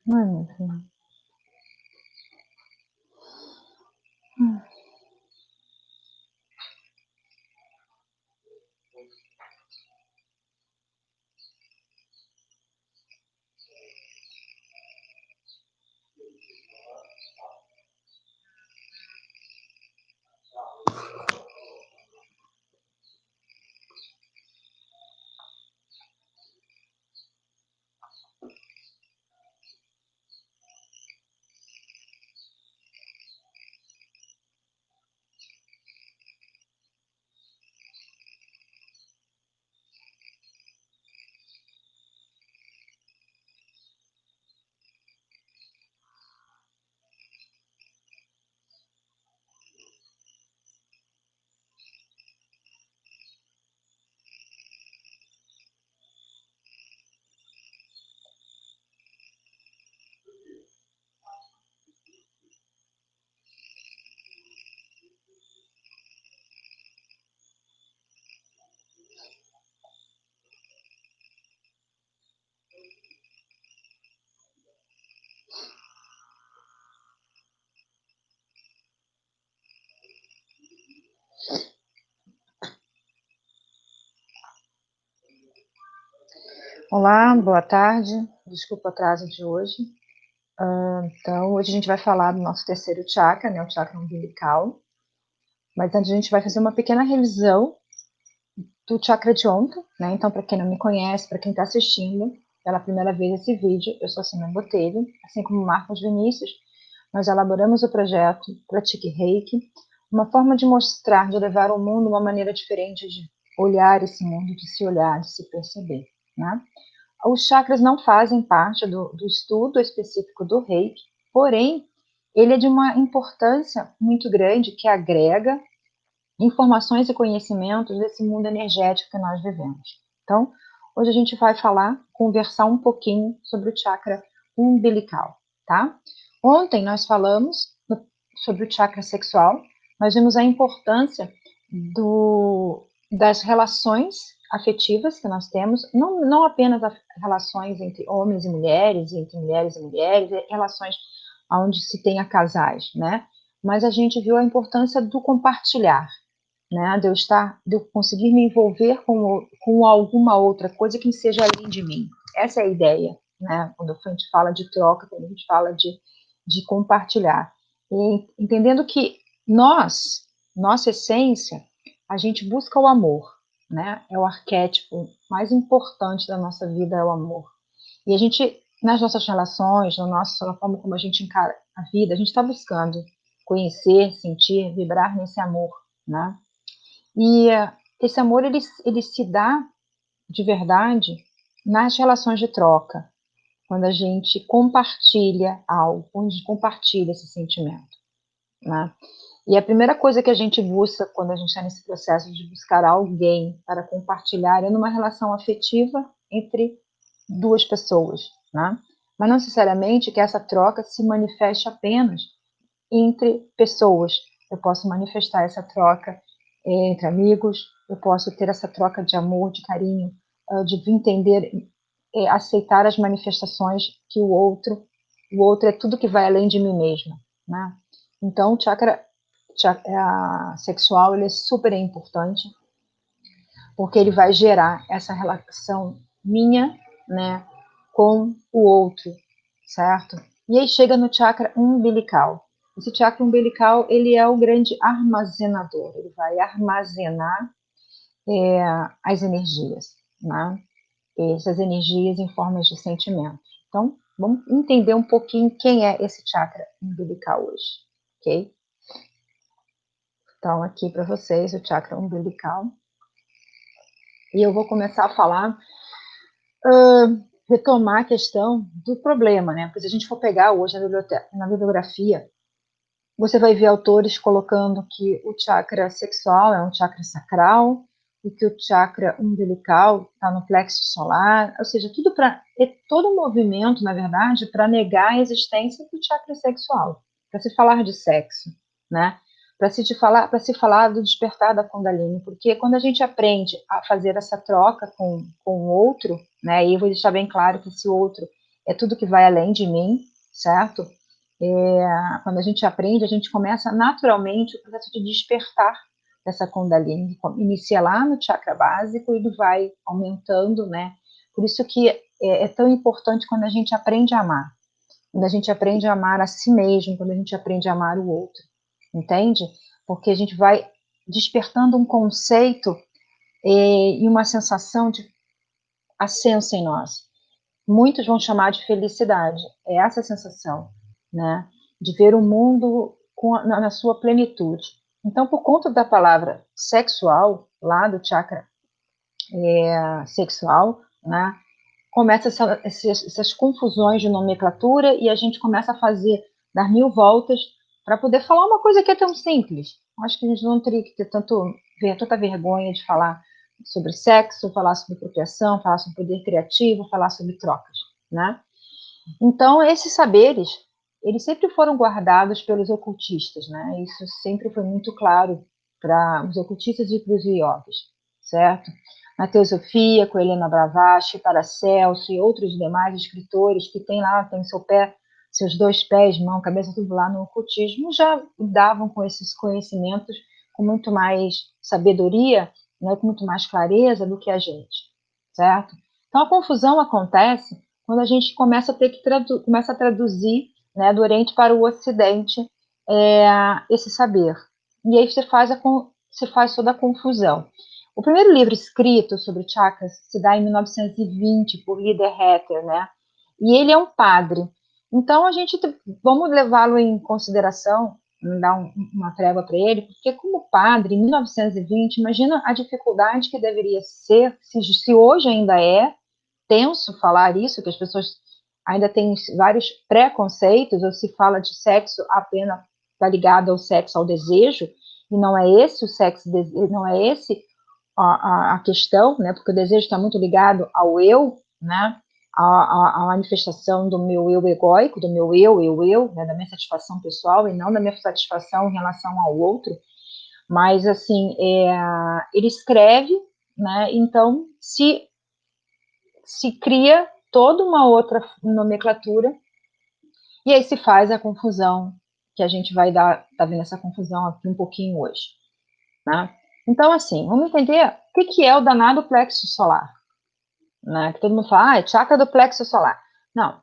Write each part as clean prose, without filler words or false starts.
Ai, meu filho. Olá, boa tarde. Desculpa o atraso de hoje. Então, hoje a gente vai falar do nosso terceiro chakra, né, o chakra umbilical. Mas antes a gente vai fazer uma pequena revisão do chakra de ontem, né? Então, para quem não me conhece, para quem está assistindo pela primeira vez esse vídeo, eu sou a Simone Botelho, assim como o Marcos Vinícius. Nós elaboramos o projeto Pratique Reiki, uma forma de mostrar, de levar ao mundo uma maneira diferente de olhar esse mundo, de se olhar, de se perceber, né? Os chakras não fazem parte do estudo específico do Reiki, porém, ele é de uma importância muito grande que agrega informações e conhecimentos desse mundo energético que nós vivemos. Então, hoje a gente vai conversar um pouquinho sobre o chakra umbilical, tá? Ontem nós falamos sobre o chakra sexual, nós vimos a importância das relações afetivas que nós temos, não apenas as relações entre homens e mulheres, entre mulheres e mulheres, relações onde se tenha casais, né? Mas a gente viu a importância do compartilhar, né? De eu conseguir me envolver com alguma outra coisa que seja além de mim. Essa é a ideia, né? Quando a gente fala de troca, quando a gente fala de compartilhar. E entendendo que nossa essência, a gente busca o amor, né? É o arquétipo mais importante da nossa vida, é o amor. E a gente, nas nossas relações, na forma como a gente encara a vida, a gente está buscando conhecer, sentir, vibrar nesse amor, né? E esse amor, ele se dá de verdade nas relações de troca, quando a gente compartilha algo, quando a gente compartilha esse sentimento, né? E a primeira coisa que a gente busca quando a gente está nesse processo de buscar alguém para compartilhar é numa relação afetiva entre duas pessoas, né? Mas não necessariamente que essa troca se manifeste apenas entre pessoas. Eu posso manifestar essa troca entre amigos, eu posso ter essa troca de amor, de carinho, de entender, aceitar as manifestações que o outro é tudo que vai além de mim mesma, né? Então, o chakra sexual, ele é super importante, porque ele vai gerar essa relação minha, né, com o outro, certo? E aí chega no chakra umbilical. Esse chakra umbilical, ele é o grande armazenador, ele vai armazenar as energias, né? Essas energias em formas de sentimentos. Então, vamos entender um pouquinho quem é esse chakra umbilical hoje, ok? Então, aqui para vocês, o chakra umbilical. E eu vou começar a falar, retomar a questão do problema, né? Porque se a gente for pegar hoje na bibliografia, você vai ver autores colocando que o chakra sexual é um chakra sacral e que o chakra umbilical está no plexo solar, ou seja, todo um movimento, na verdade, para negar a existência do chakra sexual, para se falar de sexo, né? Para se falar do despertar da Kundalini, porque quando a gente aprende a fazer essa troca com o outro, né? E eu vou deixar bem claro que esse outro é tudo que vai além de mim, certo? Quando a gente aprende, a gente começa naturalmente o processo de despertar dessa Kundalini, inicia lá no chakra básico e ele vai aumentando, né? Por isso que é tão importante quando a gente aprende a amar, quando a gente aprende a amar a si mesmo, quando a gente aprende a amar o outro, entende? Porque a gente vai despertando um conceito e uma sensação de ascenso em nós. Muitos vão chamar de felicidade, é essa a sensação, né? De ver o mundo na sua plenitude. Então, por conta da palavra sexual, lá do chakra sexual, né? Começa essas confusões de nomenclatura e a gente começa a dar 1000 voltas para poder falar uma coisa que é tão simples. Acho que a gente não teria que ter tanta vergonha de falar sobre sexo, falar sobre procriação, falar sobre poder criativo, falar sobre trocas, né? Então, esses saberes, eles sempre foram guardados pelos ocultistas, né? Isso sempre foi muito claro para os ocultistas e para os yogis, certo? Na Teosofia, com Helena Blavatsky, Paracelso e outros demais escritores que tem seus 2 pés, mão, cabeça, tudo lá no ocultismo, já davam com esses conhecimentos com muito mais sabedoria, né, com muito mais clareza do que a gente, certo? Então a confusão acontece quando a gente começa a traduzir, né, do Oriente para o Ocidente esse saber. E aí se faz toda a confusão. O primeiro livro escrito sobre chakras se dá em 1920 por Leader Hatter, né? E ele é um padre. Então vamos levá-lo em consideração, dar uma trégua para ele, porque como padre, em 1920, imagina a dificuldade que deveria ser, se hoje ainda é tenso falar isso, que as pessoas ainda têm vários preconceitos, ou se fala de sexo apenas está ligado ao sexo, ao desejo, e não é esse o sexo, não é esse a questão, né? Porque o desejo está muito ligado ao eu, né? A manifestação do meu eu egóico, do meu eu, né? Da minha satisfação pessoal e não da minha satisfação em relação ao outro. Mas, assim, ele escreve, né? Então, se cria toda uma outra nomenclatura e aí se faz a confusão que a gente vai tá vendo essa confusão aqui um pouquinho hoje, né? Então, assim, vamos entender o que é o danado plexo solar, né? Que todo mundo fala, é chakra do plexo solar. Não,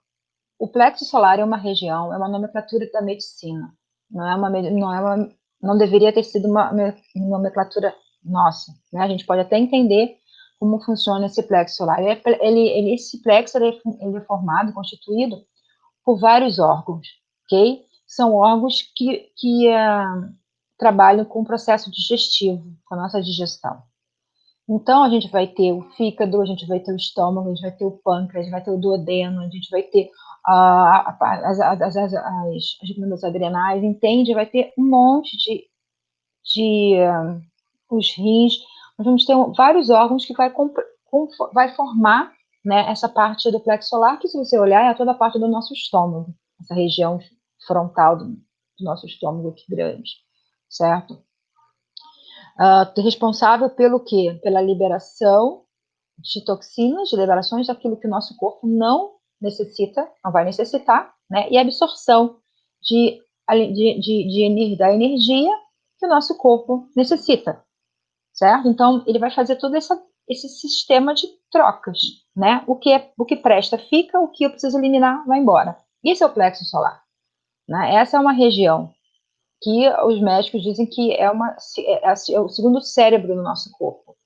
o plexo solar é uma região, é uma nomenclatura da medicina, não deveria ter sido uma nomenclatura nossa, né? A gente pode até entender como funciona esse plexo solar. Esse plexo ele é formado, constituído por vários órgãos, ok? São órgãos que trabalham com o processo digestivo, com a nossa digestão. Então, a gente vai ter o fígado, a gente vai ter o estômago, a gente vai ter o pâncreas, a gente vai ter o duodeno, a gente vai ter as glândulas adrenais, entende? Vai ter um monte de os rins. Nós vamos ter vários órgãos que vai formar, né, essa parte do plexo solar, que se você olhar é toda a parte do nosso estômago, essa região frontal do nosso estômago aqui grande, certo? Responsável pelo quê? Pela liberação de toxinas, de liberações daquilo que o nosso corpo não necessita, não vai necessitar, né? E absorção da energia que o nosso corpo necessita, certo? Então, ele vai fazer todo esse sistema de trocas, né? O que presta fica, o que eu preciso eliminar vai embora. Esse é o plexo solar, né? Essa é uma região que os médicos dizem que é o segundo cérebro do nosso corpo,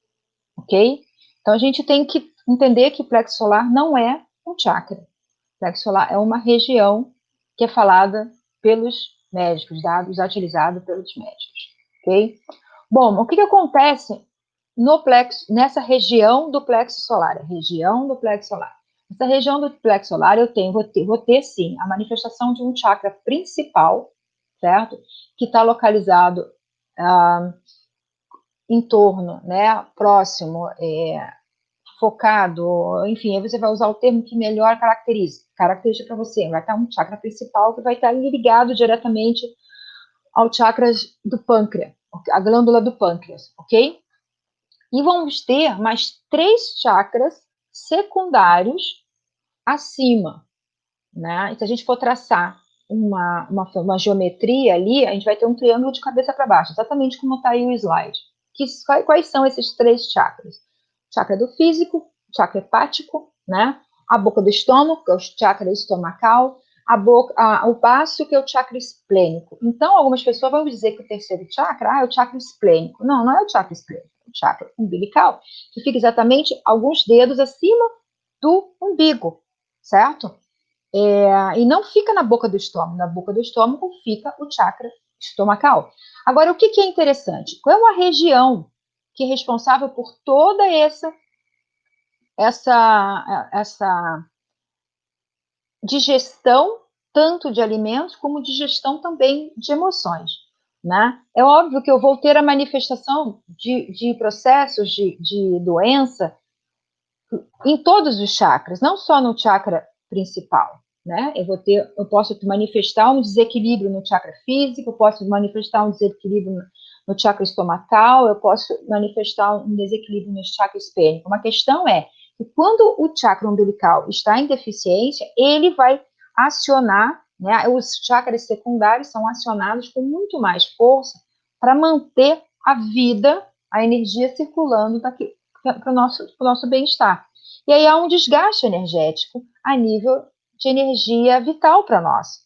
ok? Então, a gente tem que entender que o plexo solar não é um chakra. O plexo solar é uma região que é falada pelos médicos, dados utilizados pelos médicos, ok? Bom, o que acontece nessa região do plexo solar? Região do plexo solar. Nessa região do plexo solar, vou ter sim a manifestação de um chakra principal, certo? Que está localizado em torno, né, próximo, focado, enfim, aí você vai usar o termo que melhor caracteriza para você. Vai estar um chakra principal que vai estar ligado diretamente ao chakra do pâncreas, a glândula do pâncreas, ok? E vamos ter mais 3 chakras secundários acima, né? E se a gente for traçar uma geometria ali, a gente vai ter um triângulo de cabeça para baixo, exatamente como está aí o slide. Quais são esses 3 chakras? Chakra do físico, chakra hepático, né? A boca do estômago, que é o chakra estomacal, o baço, que é o chakra esplênico. Então, algumas pessoas vão dizer que o terceiro chakra é o chakra esplênico. Não, não é o chakra esplênico, é o chakra umbilical, que fica exatamente alguns dedos acima do umbigo, certo? E não fica na boca do estômago. Na boca do estômago fica o chakra estomacal. Agora, o que é interessante? Qual é uma região que é responsável por toda essa digestão, tanto de alimentos, como digestão também de emoções, né? É óbvio que eu vou ter a manifestação de processos de doença em todos os chakras, não só no chakra principal, né? Eu posso manifestar um desequilíbrio no chakra físico, eu posso manifestar um desequilíbrio no chakra estomacal, eu posso manifestar um desequilíbrio no chakra esplênico. Uma questão é que quando o chakra umbilical está em deficiência, ele vai acionar, né? Os chakras secundários são acionados com muito mais força para manter a vida, a energia circulando para o nosso bem-estar. E aí há um desgaste energético a nível de energia vital para nós.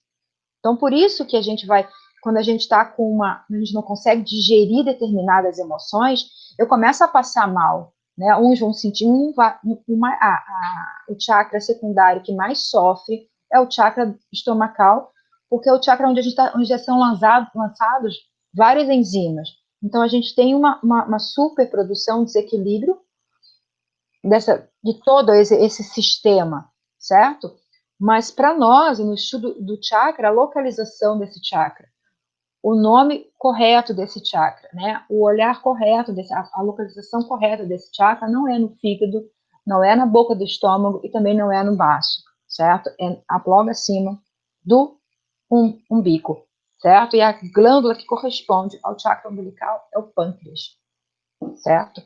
Então, por isso que a gente vai, quando a gente está a gente não consegue digerir determinadas emoções, eu começo a passar mal, né? Uns vão sentir o chakra secundário que mais sofre é o chakra estomacal, porque é o chakra onde já são lançados várias enzimas. Então, a gente tem uma superprodução, desequilíbrio de todo esse sistema, certo? Mas para nós, no estudo do chakra, a localização desse chakra, o nome correto desse chakra, né? O olhar correto, a localização correta desse chakra não é no fígado, não é na boca do estômago e também não é no baço, certo? É logo acima do umbigo, certo? E a glândula que corresponde ao chakra umbilical é o pâncreas, certo?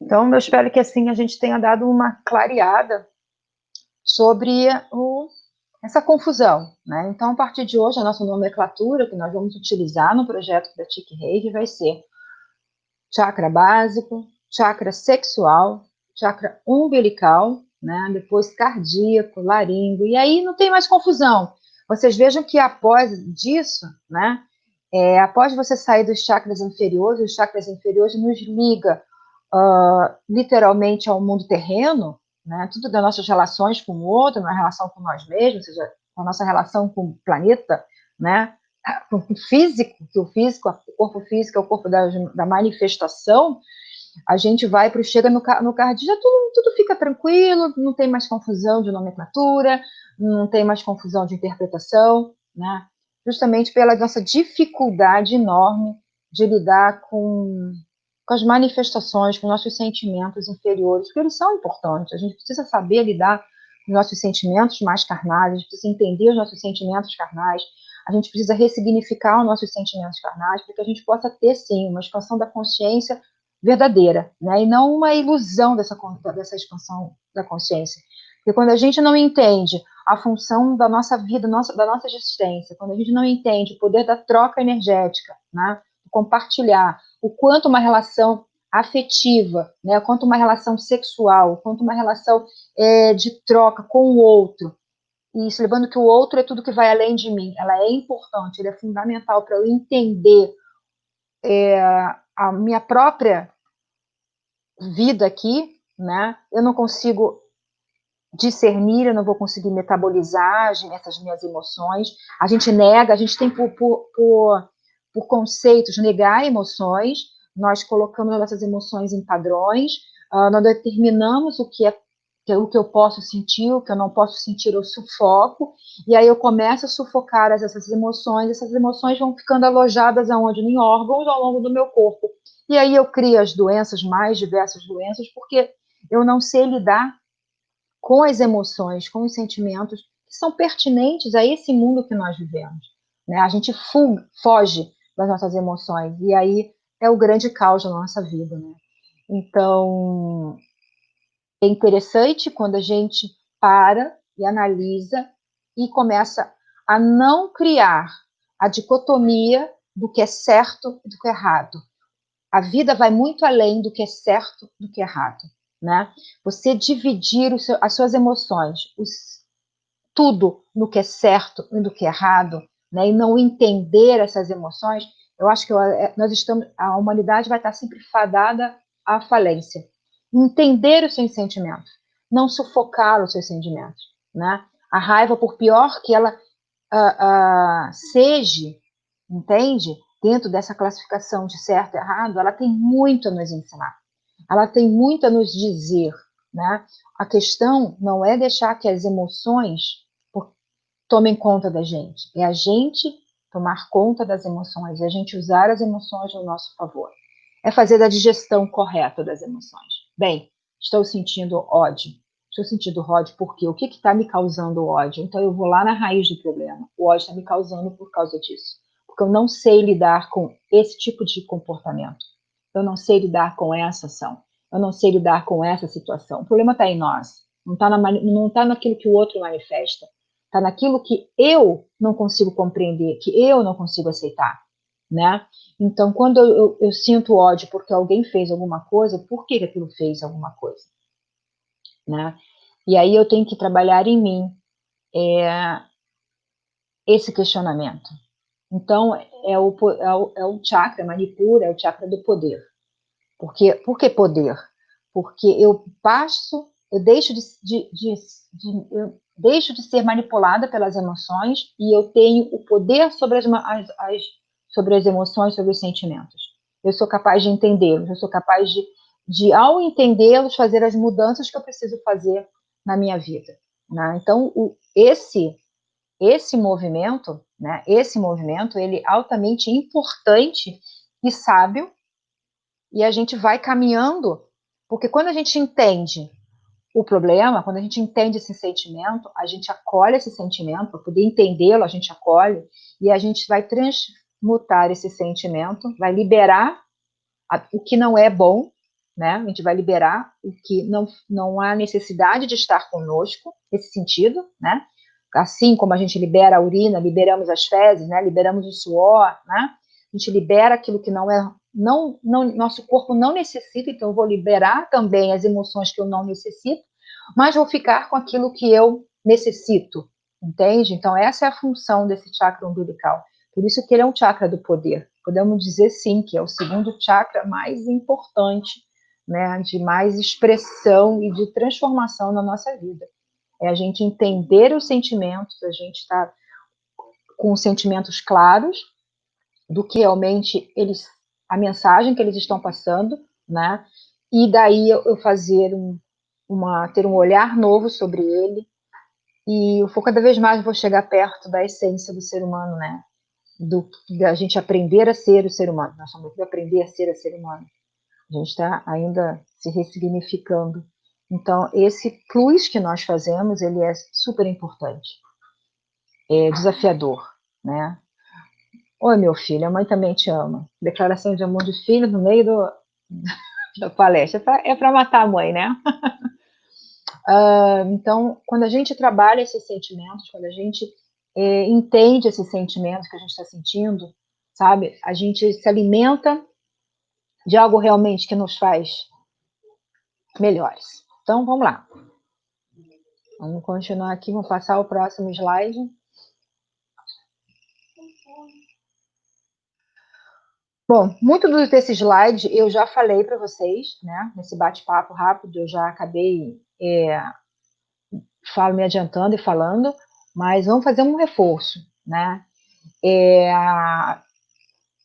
Então, eu espero que assim a gente tenha dado uma clareada sobre essa confusão, né? Então, a partir de hoje, a nossa nomenclatura que nós vamos utilizar no projeto da Tic Reiki vai ser chakra básico, chakra sexual, chakra umbilical, né? Depois cardíaco, laríngeo, e aí não tem mais confusão. Vocês vejam que após disso, né? Após você sair dos chakras inferiores, os chakras inferiores nos liga literalmente ao mundo terreno, né? Tudo das nossas relações com o outro, na relação com nós mesmos, ou seja, com a nossa relação com o planeta, né? Com o físico, que o corpo físico é o corpo da manifestação, a gente vai para o chega no cardíaco, já tudo fica tranquilo, não tem mais confusão de nomenclatura, não tem mais confusão de interpretação, né? Justamente pela nossa dificuldade enorme de lidar com as manifestações, com nossos sentimentos inferiores, porque eles são importantes. A gente precisa saber lidar com nossos sentimentos mais carnais, a gente precisa entender os nossos sentimentos carnais, a gente precisa ressignificar os nossos sentimentos carnais, para que a gente possa ter, sim, uma expansão da consciência verdadeira, né? E não uma ilusão dessa expansão da consciência. Porque quando a gente não entende a função da nossa vida, da nossa existência, quando a gente não entende o poder da troca energética, né? Compartilhar, o quanto uma relação afetiva, né, o quanto uma relação sexual, o quanto uma relação de troca com o outro, e isso levando que o outro é tudo que vai além de mim, ela é importante, ele é fundamental para eu entender a minha própria vida aqui, né? Eu não consigo discernir, eu não vou conseguir metabolizar essas minhas emoções. A gente nega, a gente tem por conceitos negar emoções, nós colocamos as nossas emoções em padrões, nós determinamos o que eu posso sentir, o que eu não posso sentir, eu sufoco, e aí eu começo a sufocar essas emoções vão ficando alojadas aonde? Em órgãos ao longo do meu corpo. E aí eu crio as doenças, mais diversas doenças, porque eu não sei lidar com as emoções, com os sentimentos que são pertinentes a esse mundo que nós vivemos. Né? A gente foge das nossas emoções, e aí é o grande caos da nossa vida. Né? Então, é interessante quando a gente para, e analisa e começa a não criar a dicotomia do que é certo e do que é errado. A vida vai muito além do que é certo e do que é errado, né? Você dividir as suas emoções, tudo no que é certo e no que é errado, né? E não entender essas emoções, eu acho que a humanidade vai estar sempre fadada à falência. Entender os seus sentimentos, não sufocar os seus sentimentos, né? A raiva, por pior que ela seja, entende? Dentro dessa classificação de certo e errado, ela tem muito a nos ensinar. Ela tem muito a nos dizer, né? A questão não é deixar que as emoções tomem conta da gente. É a gente tomar conta das emoções, é a gente usar as emoções no nosso favor. É fazer da digestão correta das emoções. Bem, estou sentindo ódio. Estou sentindo ódio porque o que está me causando ódio? Então eu vou lá na raiz do problema. O ódio está me causando por causa disso. Porque eu não sei lidar com esse tipo de comportamento. Eu não sei lidar com essa ação. Eu não sei lidar com essa situação. O problema está em nós. Não está naquilo que o outro manifesta. Está naquilo que eu não consigo compreender, que eu não consigo aceitar, né? Então, quando eu sinto ódio porque alguém fez alguma coisa, por que aquilo fez alguma coisa, né? E aí eu tenho que trabalhar em mim esse questionamento. Então, é o chakra Manipura, é o chakra do poder. Por que poder? Porque eu deixo eu deixo de ser manipulada pelas emoções e eu tenho o poder sobre sobre as emoções, sobre os sentimentos. Eu sou capaz de entendê-los, eu sou capaz ao entendê-los, fazer as mudanças que eu preciso fazer na minha vida, né? Então, esse movimento, né? Esse movimento, ele é altamente importante e sábio, e a gente vai caminhando, porque quando a gente entende o problema, quando a gente entende esse sentimento, a gente acolhe esse sentimento, para poder entendê-lo, a gente acolhe, e a gente vai transmutar esse sentimento, vai liberar o que não é bom, né? A gente vai liberar o que não há necessidade de estar conosco, nesse sentido, né? Assim como a gente libera a urina, liberamos as fezes, né? Liberamos o suor, né? A gente libera aquilo que nosso corpo não necessita, então eu vou liberar também as emoções que eu não necessito, mas vou ficar com aquilo que eu necessito, entende? Então essa é a função desse chakra umbilical. Por isso que ele é um chakra do poder. Podemos dizer sim que é o segundo chakra mais importante, né, de mais expressão e de transformação na nossa vida. É a gente entender os sentimentos, a gente estar com os sentimentos claros do que realmente a mensagem que eles estão passando, né? E daí eu fazer ter um olhar novo sobre ele, e eu cada vez mais vou chegar perto da essência do ser humano, né? Da gente aprender a ser o ser humano. Nós estamos aqui aprender a ser o ser humano. A gente está ainda se ressignificando. Então, esse plus que nós fazemos, ele é super importante. É desafiador, né? Oi, meu filho, a mãe também te ama. Declaração de amor de filho no meio da palestra. É para matar a mãe, né? Então, quando a gente trabalha esses sentimentos, quando a gente entende esses sentimentos que a gente está sentindo, sabe? A gente se alimenta de algo realmente que nos faz melhores. Então, vamos lá. Vamos continuar aqui, vamos passar o próximo slide. Bom, muito desse slide eu já falei para vocês, né? Nesse bate-papo rápido, eu já acabei me adiantando e falando, mas vamos fazer um reforço, né?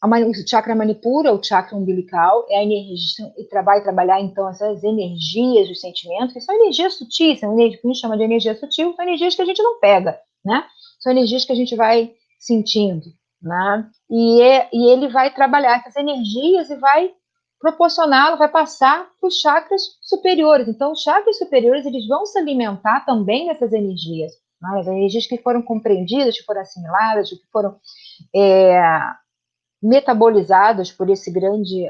O chakra Manipura, o chakra umbilical, é a energia, e vai trabalhar então essas energias dos sentimentos, que são energias sutis, são energias que a gente chama de energia sutil, são energias que a gente não pega, né? São energias que a gente vai sentindo, né? E ele vai trabalhar essas energias e vai proporcioná-lo, vai passar para os chakras superiores. Então, os chakras superiores, eles vão se alimentar também dessas energias, né? As energias que foram compreendidas, que foram assimiladas, que foram metabolizadas por esse grande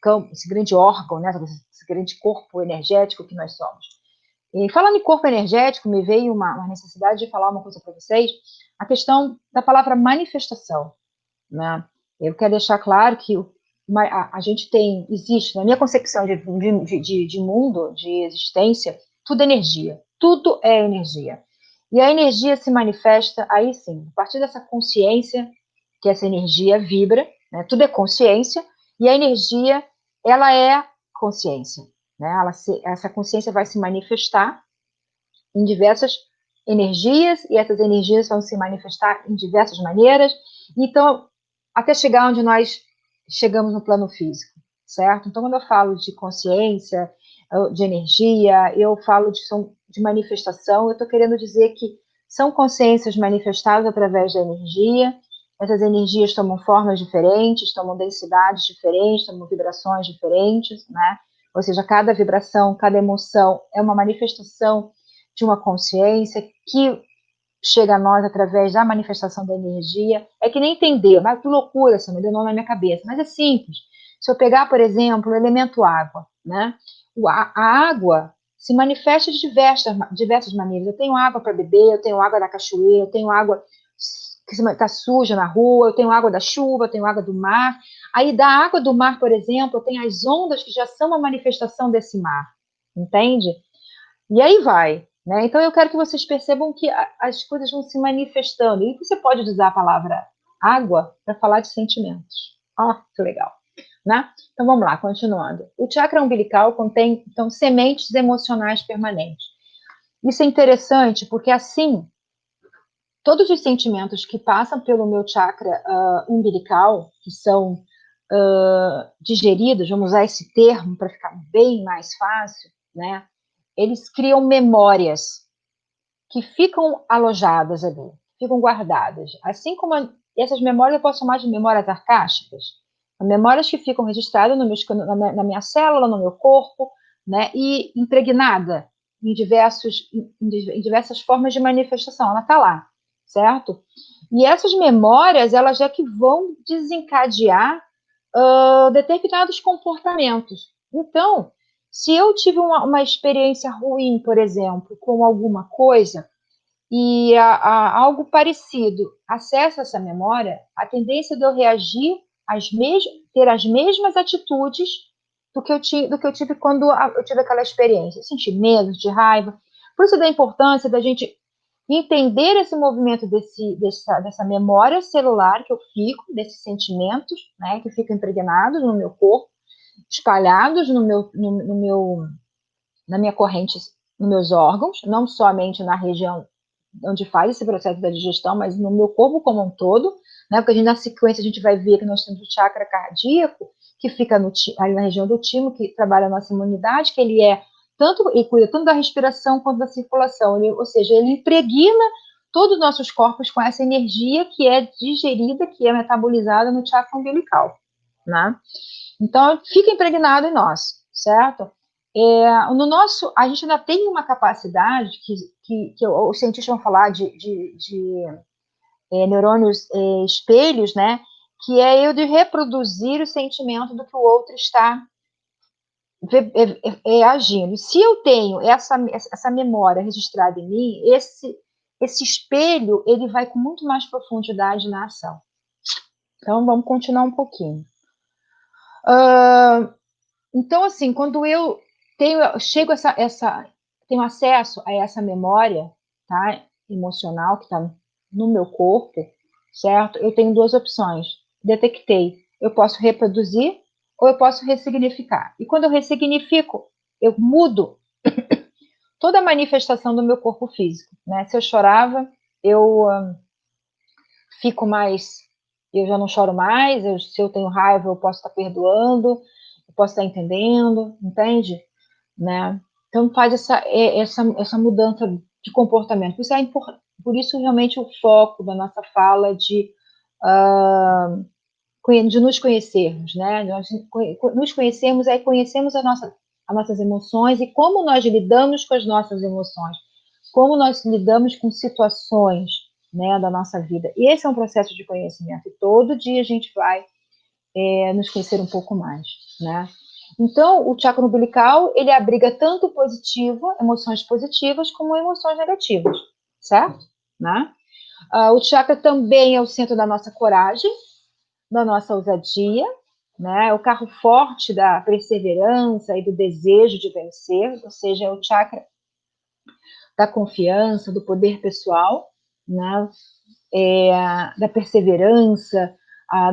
campo, esse grande órgão, né, esse grande corpo energético que nós somos. E falando em corpo energético, me veio uma necessidade de falar uma coisa para vocês, a questão da palavra manifestação, né? Eu quero deixar claro que a gente existe, na minha concepção de mundo, de existência, tudo é energia. Tudo é energia. E a energia se manifesta, aí sim, a partir dessa consciência, que essa energia vibra, né? Tudo é consciência, e a energia, ela é consciência. Né? Essa consciência vai se manifestar em diversas energias, e essas energias vão se manifestar em diversas maneiras. Então, até chegar onde nós chegamos no plano físico, certo? Então, quando eu falo de consciência, de energia, eu falo de manifestação, eu estou querendo dizer que são consciências manifestadas através da energia. Essas energias tomam formas diferentes, tomam densidades diferentes, tomam vibrações diferentes, né? Ou seja, cada vibração, cada emoção é uma manifestação de uma consciência que chega a nós através da manifestação da energia. É que nem entender, mas que loucura, isso me deu nome na minha cabeça, mas é simples. Se eu pegar, por exemplo, o elemento água, né? A água se manifesta de diversas maneiras. Eu tenho água para beber, eu tenho água da cachoeira, eu tenho água que está suja na rua, eu tenho água da chuva, eu tenho água do mar. Aí, da água do mar, por exemplo, eu tenho as ondas que já são uma manifestação desse mar, entende? E aí vai, né? Então eu quero que vocês percebam que as coisas vão se manifestando. E você pode usar a palavra água para falar de sentimentos. Ó, que legal, né? Então vamos lá, continuando. O chakra umbilical contém, então, sementes emocionais permanentes. Isso é interessante porque assim, todos os sentimentos que passam pelo meu chakra umbilical, que são digeridos, vamos usar esse termo para ficar bem mais fácil, né? Eles criam memórias que ficam alojadas ali, ficam guardadas. Assim como essas memórias eu posso chamar de memórias arcásticas, memórias que ficam registradas na minha célula, no meu corpo, né, e impregnada em diversas formas de manifestação. Ela está lá, certo? E essas memórias, elas é que vão desencadear determinados comportamentos. Então, se eu tive uma experiência ruim, por exemplo, com alguma coisa, e algo parecido acessa essa memória, a tendência de eu reagir ter as mesmas atitudes do que eu tive quando eu tive aquela experiência. Sentir medo, de raiva. Por isso da importância da gente entender esse movimento dessa memória celular que eu fico, desses sentimentos, né, que ficam impregnados no meu corpo, espalhados na minha corrente, nos meus órgãos, não somente na região onde faz esse processo da digestão, mas no meu corpo como um todo, né? Porque na sequência a gente vai ver que nós temos o chakra cardíaco, que fica ali na região do timo, que trabalha a nossa imunidade, que ele cuida tanto da respiração quanto da circulação, ou seja, ele impregna todos os nossos corpos com essa energia que é digerida, que é metabolizada no chakra umbilical, né? Então, fica impregnado em nós, certo? No nosso, a gente ainda tem uma capacidade que os cientistas vão falar de neurônios espelhos, né? Que é eu de reproduzir o sentimento do que o outro está agindo. Se eu tenho essa memória registrada em mim, esse espelho ele vai com muito mais profundidade na ação. Então, vamos continuar um pouquinho. Então, assim, quando eu tenho acesso a essa memória, tá, emocional que está no meu corpo, certo? Eu tenho duas opções. Detectei, eu posso reproduzir ou eu posso ressignificar. E quando eu ressignifico, eu mudo toda a manifestação do meu corpo físico, né? Se eu chorava, eu fico mais, eu já não choro mais. Se eu tenho raiva, eu posso estar perdoando, eu posso estar entendendo, entende? Né? Então faz essa mudança de comportamento. Por isso realmente o foco da nossa fala de nos conhecermos, né? Nos conhecermos é conhecermos as nossas emoções e como nós lidamos com as nossas emoções, como nós lidamos com situações, né, da nossa vida. E esse é um processo de conhecimento. E todo dia a gente vai nos conhecer um pouco mais, né? Então, o chakra umbilical, ele abriga tanto positivo, emoções positivas, como emoções negativas, certo? Né? O chakra também é o centro da nossa coragem, da nossa ousadia, né? É o carro forte da perseverança e do desejo de vencer, ou seja, é o chakra da confiança, do poder pessoal, né? Da perseverança,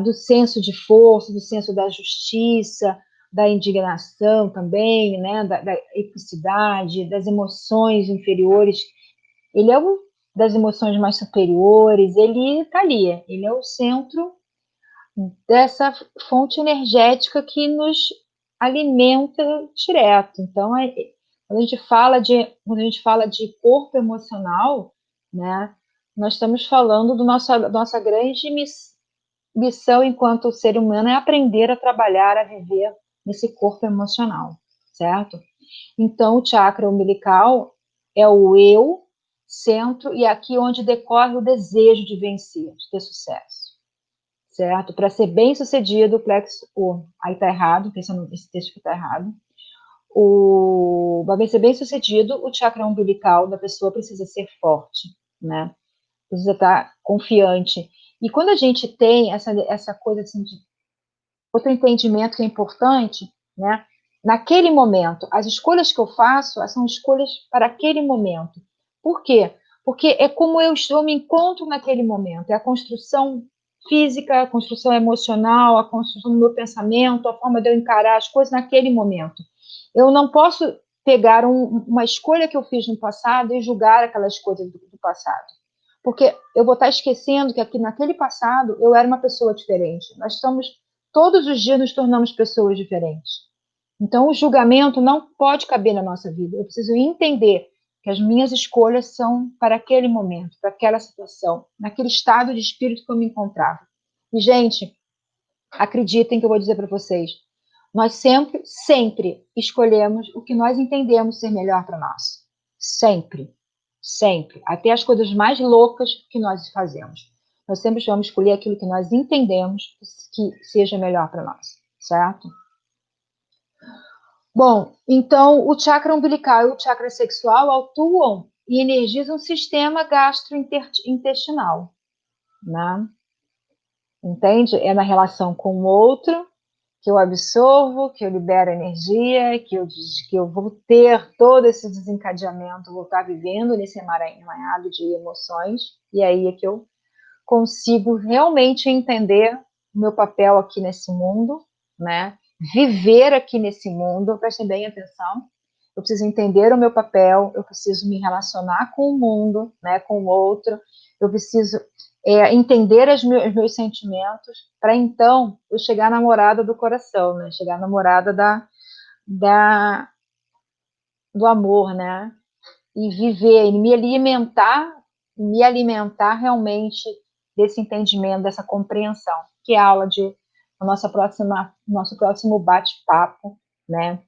do senso de força, do senso da justiça, da indignação também, né? Da epicidade, das emoções inferiores. Ele é o das emoções mais superiores, ele está ali, ele é o centro dessa fonte energética que nos alimenta direto. Então, quando a gente fala de corpo emocional, né, nós estamos falando da nossa grande missão enquanto ser humano é aprender a trabalhar, a viver nesse corpo emocional, certo? Então, o chakra umbilical é o eu, centro, e aqui onde decorre o desejo de vencer, de ter sucesso, certo? Para ser bem sucedido, o plexo O. Aí está errado, esse texto está errado. Para ser bem sucedido, o chakra umbilical da pessoa precisa ser forte, né? Precisa estar confiante. E quando a gente tem essa coisa assim de outro entendimento que é importante, né? Naquele momento, as escolhas que eu faço são escolhas para aquele momento. Por quê? Porque é como eu me encontro naquele momento, é a construção física, a construção emocional, a construção do meu pensamento, a forma de eu encarar as coisas naquele momento. Eu não posso pegar uma escolha que eu fiz no passado e julgar aquelas coisas do passado. Porque eu vou estar esquecendo que aqui naquele passado eu era uma pessoa diferente. Nós estamos todos os dias nos tornamos pessoas diferentes. Então, o julgamento não pode caber na nossa vida. Eu preciso entender que as minhas escolhas são para aquele momento, para aquela situação, naquele estado de espírito que eu me encontrava. E, gente, acreditem que eu vou dizer para vocês, nós sempre escolhemos o que nós entendemos ser melhor para nós. Sempre. Sempre. Até as coisas mais loucas que nós fazemos. Nós sempre vamos escolher aquilo que nós entendemos que seja melhor para nós, certo? Bom, então o chakra umbilical e o chakra sexual atuam e energizam o sistema gastrointestinal, né? Entende? É na relação com o outro que eu absorvo, que eu libero energia, que eu vou ter todo esse desencadeamento, vou estar vivendo nesse emaranhado de emoções, e aí é que eu consigo realmente entender o meu papel aqui nesse mundo, né? Viver aqui nesse mundo, prestem bem atenção. Eu preciso entender o meu papel, eu preciso me relacionar com o mundo, né, com o outro, eu preciso entender os meus sentimentos, para então eu chegar na morada do coração, né, chegar na morada do amor, né, e viver, e me alimentar realmente desse entendimento, dessa compreensão, que é a aula de nosso próximo bate-papo, né,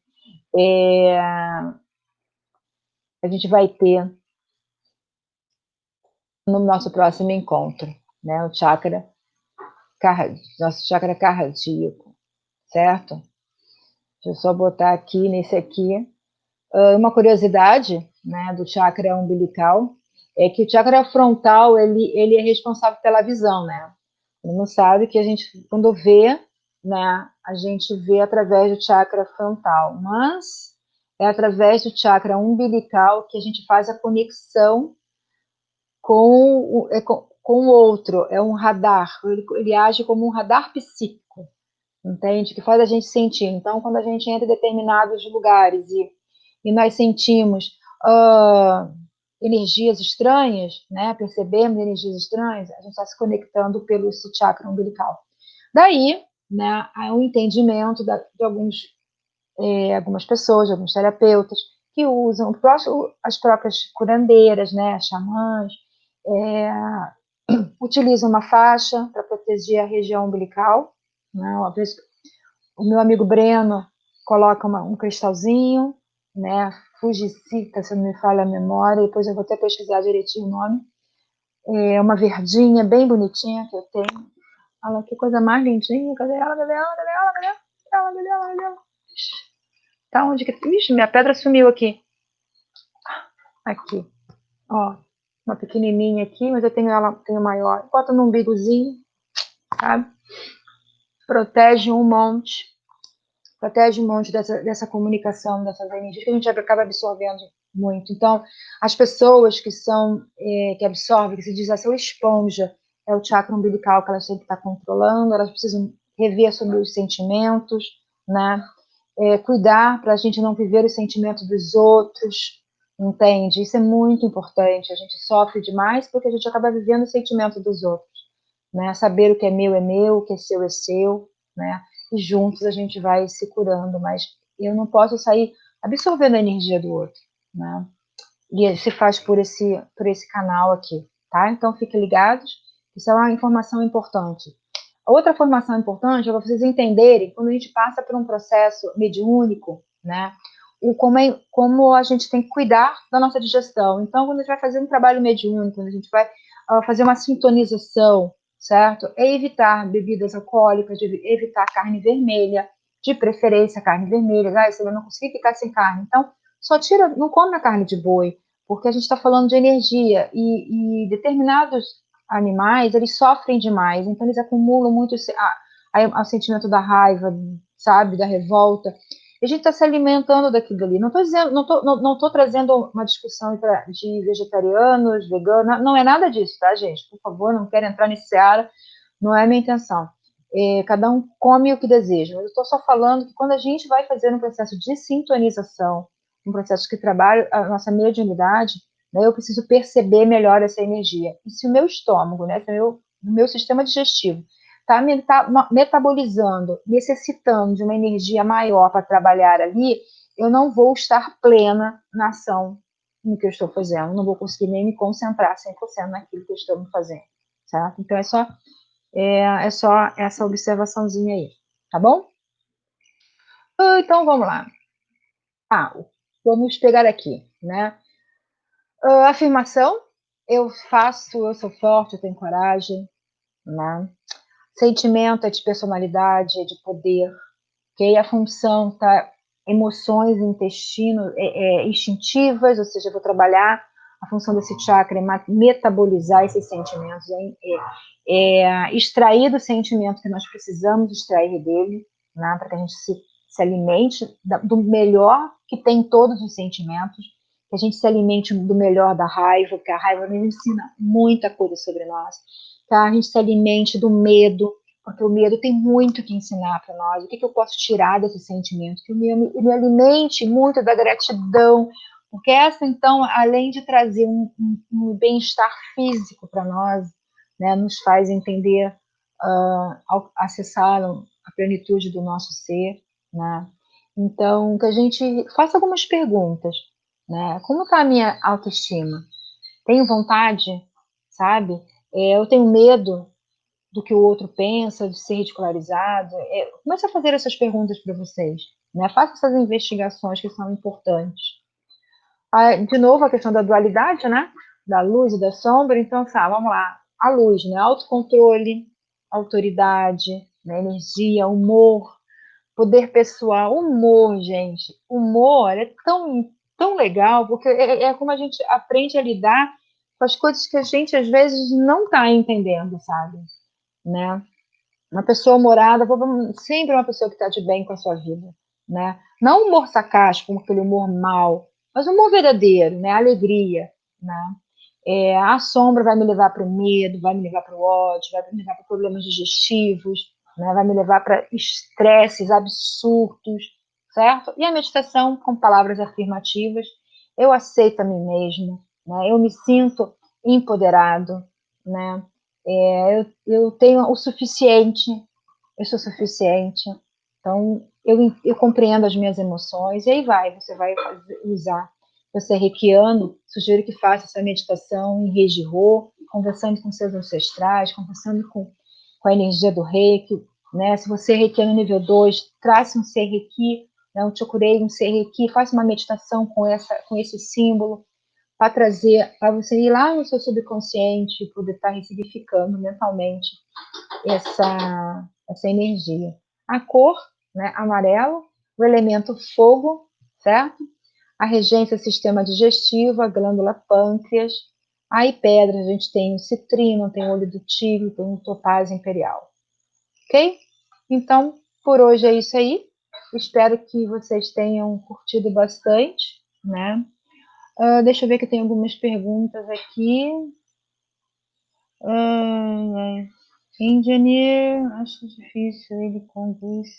a gente vai ter no nosso próximo encontro, né, nosso chakra cardíaco, certo? Deixa eu só botar aqui, nesse aqui, uma curiosidade, né, do chakra umbilical, é que o chakra frontal, ele é responsável pela visão, né? Todo mundo sabe que a gente, quando vê, né, a gente vê através do chakra frontal, mas é através do chakra umbilical que a gente faz a conexão com o outro, é um radar, ele age como um radar psíquico, entende? Que faz a gente sentir. Então, quando a gente entra em determinados lugares e nós sentimos energias estranhas, né? Percebemos energias estranhas, a gente está se conectando pelo esse chakra umbilical. Daí, né, há um entendimento de algumas pessoas, de alguns terapeutas, que usam as próprias curandeiras, né, as xamãs, utilizam uma faixa para proteger a região umbilical, né? O meu amigo Breno coloca um cristalzinho, né? Fujicita, se não me falha a memória, depois eu vou até pesquisar direitinho o nome. É uma verdinha bem bonitinha que eu tenho. Olha que coisa mais lindinha. Cadê ela? Cadê ela? Cadê ela? Cadê ela? Cadê ela? Cadê ela? Tá onde que... Ixi, minha pedra sumiu aqui. Aqui. Ó, uma pequenininha aqui, mas eu tenho ela, tenho maior. Bota no umbigozinho, sabe? Protege um monte dessa comunicação, dessas energias que a gente acaba absorvendo muito. Então, as pessoas que são, que absorvem, que se diz a sua esponja, é o chakra umbilical que elas têm que estar controlando, elas precisam rever sobre os sentimentos, né? Cuidar para a gente não viver os sentimentos dos outros, entende? Isso é muito importante. A gente sofre demais porque a gente acaba vivendo o sentimento dos outros, né? Saber o que é meu, o que é seu, né? E juntos a gente vai se curando, mas eu não posso sair absorvendo a energia do outro, né? E se faz por esse canal aqui, tá? Então fiquem ligados, isso é uma informação importante. Outra formação importante é para vocês entenderem, quando a gente passa por um processo mediúnico, né? Como a gente tem que cuidar da nossa digestão. Então, quando a gente vai fazer um trabalho mediúnico, quando a gente vai fazer uma sintonização, certo? É evitar bebidas alcoólicas, evitar carne vermelha, de preferência carne vermelha. Ah, eu não consegui ficar sem carne. Então, só tira, não come a carne de boi, porque a gente está falando de energia e determinados animais, eles sofrem demais, então eles acumulam muito o sentimento da raiva, sabe, da revolta. E a gente está se alimentando daquilo ali. Não estou dizendo, não tô trazendo uma discussão de vegetarianos, veganos, não é nada disso, tá, gente? Por favor, não quero entrar nesse seara, não é a minha intenção. Cada um come o que deseja. Mas eu estou só falando que quando a gente vai fazer um processo de sintonização, um processo que trabalha a nossa mediunidade, né, eu preciso perceber melhor essa energia. E se o meu estômago, né, o meu sistema digestivo, está metabolizando, necessitando de uma energia maior para trabalhar ali, eu não vou estar plena na ação no que eu estou fazendo, não vou conseguir nem me concentrar 100% naquilo que eu estou fazendo, certo? Então é só essa observaçãozinha aí, tá bom? Então vamos lá. Vamos pegar aqui, né? Afirmação: eu sou forte, eu tenho coragem, né? Sentimento é de personalidade, é de poder, ok? A função tá emoções, intestino, instintivas, ou seja, eu vou trabalhar a função desse chakra é metabolizar esses sentimentos, extrair do sentimento que nós precisamos extrair dele, né, para que a gente se alimente do melhor que tem todos os sentimentos, que a gente se alimente do melhor da raiva, porque a raiva nos ensina muita coisa sobre nós, tá? A gente se alimente do medo, porque o medo tem muito que ensinar para nós. O que eu posso tirar desse sentimento? Que eu me alimente muito da gratidão, porque essa, então, além de trazer um bem-estar físico para nós, né, nos faz entender, acessar a plenitude do nosso ser, né? Então, que a gente faça algumas perguntas, né? Como está a minha autoestima? Tenho vontade, sabe? Eu tenho medo do que o outro pensa, de ser ridicularizado. Comece a fazer essas perguntas para vocês, né? Faça essas investigações que são importantes. De novo, a questão da dualidade, né? Da luz e da sombra. Então, vamos lá. A luz, né? Autocontrole, autoridade, né? Energia, humor, poder pessoal. Humor, gente. Humor é tão legal, porque é como a gente aprende a lidar com as coisas que a gente, às vezes, não está entendendo, sabe? Né? Uma pessoa humorada, sempre uma pessoa que está de bem com a sua vida, né? Não humor sarcástico, como aquele humor mau, mas humor verdadeiro, né? Alegria, né? A sombra vai me levar para o medo, vai me levar para o ódio, vai me levar para problemas digestivos, né? Vai me levar para estresses absurdos, certo? E a meditação com palavras afirmativas, eu aceito a mim mesmo, né? Eu me sinto empoderado, né? Eu tenho o suficiente, eu sou suficiente, então eu compreendo as minhas emoções, e aí você vai usar. Você é reikiano, sugiro que faça essa meditação em Reiki, conversando com seus ancestrais, conversando com a energia do reiki, né? Se você é reikiano nível 2, trace um ser reiki, né? Um chokurei, um ser reiki, faça uma meditação com esse símbolo, para trazer, para você ir lá no seu subconsciente e poder estar ressignificando mentalmente essa energia. A cor, né, amarelo, o elemento fogo, certo? A regência sistema digestivo, a glândula pâncreas. Aí pedra, a gente tem o citrino, tem o olho do tigre, tem o topázio imperial. Ok? Então, por hoje é isso aí. Espero que vocês tenham curtido bastante, né? Deixa eu ver que tem algumas perguntas aqui. Engineer, acho difícil ele conduz.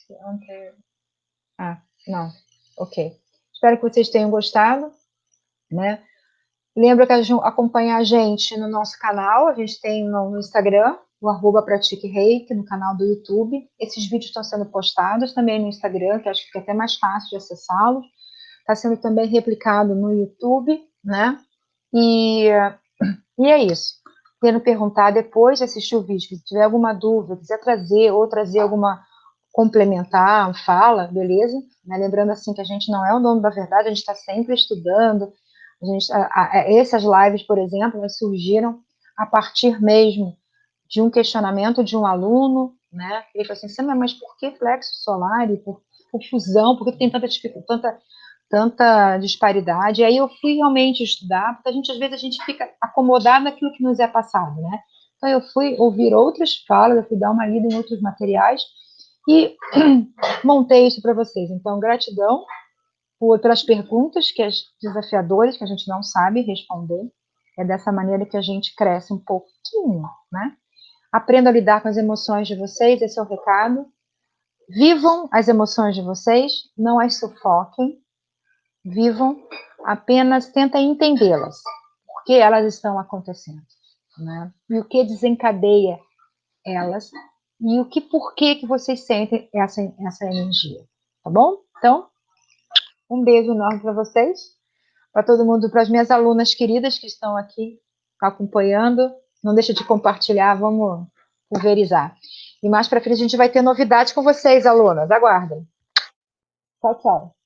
Não. Ok. Espero que vocês tenham gostado, né? Lembra que acompanha a gente no nosso canal, a gente tem no Instagram, o @pratiquereiki, no canal do YouTube. Esses vídeos estão sendo postados também no Instagram, que acho que fica até mais fácil de acessá-los. Está sendo também replicado no YouTube, né? E é isso. Querendo perguntar depois de assistir o vídeo, se tiver alguma dúvida, quiser trazer ou trazer alguma complementar, fala, beleza? Mas lembrando assim que a gente não é o dono da verdade, a gente está sempre estudando. Essas lives, por exemplo, elas surgiram a partir mesmo de um questionamento de um aluno, né? Ele falou assim, mas por que plexo solar e por fusão? Por que tem tanta dificuldade, tanta disparidade? E aí eu fui realmente estudar, porque às vezes a gente fica acomodado naquilo que nos é passado, né? Então eu fui ouvir outras falas, eu fui dar uma lida em outros materiais e montei isso para vocês. Então, gratidão pelas perguntas desafiadoras que a gente não sabe responder. É dessa maneira que a gente cresce um pouquinho, né? Aprenda a lidar com as emoções de vocês, esse é o recado. Vivam as emoções de vocês, não as sufoquem. Vivam, apenas tentem entendê-las, por que elas estão acontecendo, né? E o que desencadeia elas, e por que vocês sentem essa energia, tá bom? Então, um beijo enorme para vocês, para todo mundo, para as minhas alunas queridas que estão aqui acompanhando. Não deixa de compartilhar, vamos pulverizar. E mais para frente a gente vai ter novidades com vocês, alunas. Aguardem. Tchau, tchau.